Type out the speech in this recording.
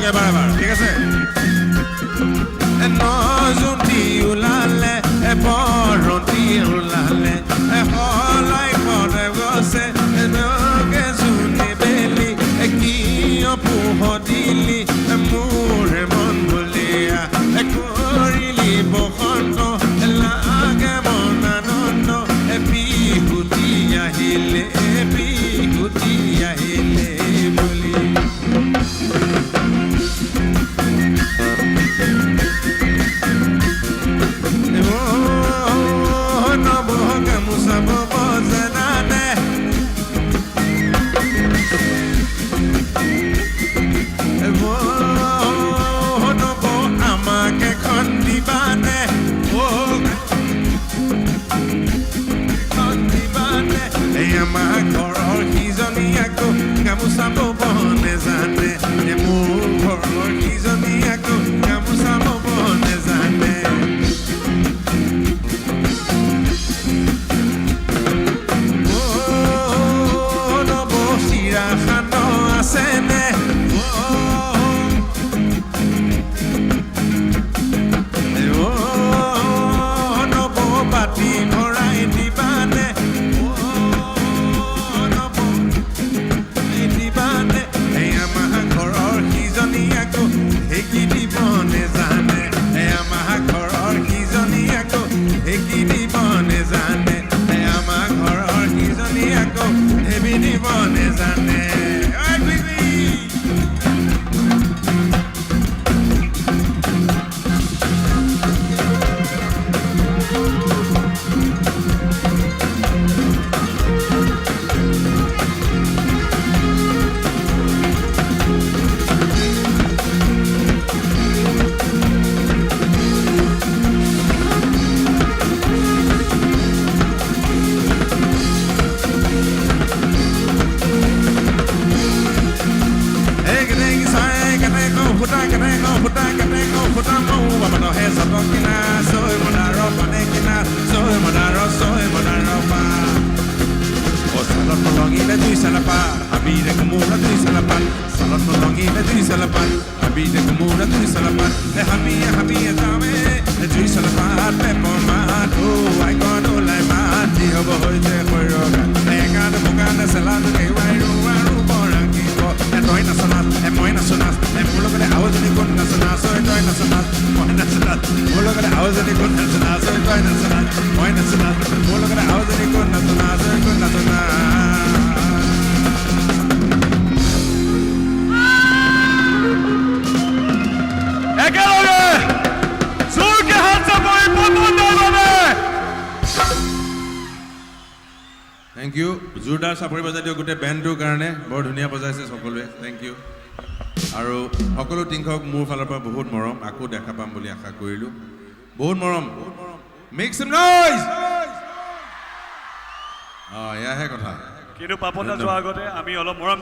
এবাৰ ঠিক আছে নজুতি ওলালে বৰতি ওলালে হলাই পৰে গছে নগে জুনি বেলি কিয় পোহ দিলি মোৰ মন বুলিয়া কৰিলি বসন্ত লাগে মন আনন্দ বিহুতি আহিলে বুলি আমাৰ ঘৰৰ সিজনী আকৌ গামোচা বব নেজানে মোৰ ঘৰৰ সিজনী আকৌ গামোচা বব নেজানে নব চিৰাখান আছেনে নব বাতি ভৰাই দিবানে Thank you. জোৰদাৰ চাপৰি বজাই দিও গোটে বেণ্ডটোৰ কাৰণে বৰ ধুনীয়া বজাইছে সকলোৱে Thank you. আৰু সকলো টিংখক মোৰ ফালৰ পৰা বহুত মৰম আকৌ দেখা পাম বুলি আশা কৰিলো বহুত মৰম Make some noise. এয়াহে কথা কিন্তু পাপনদা যোৱাৰ আগতে আমি অলপ মৰম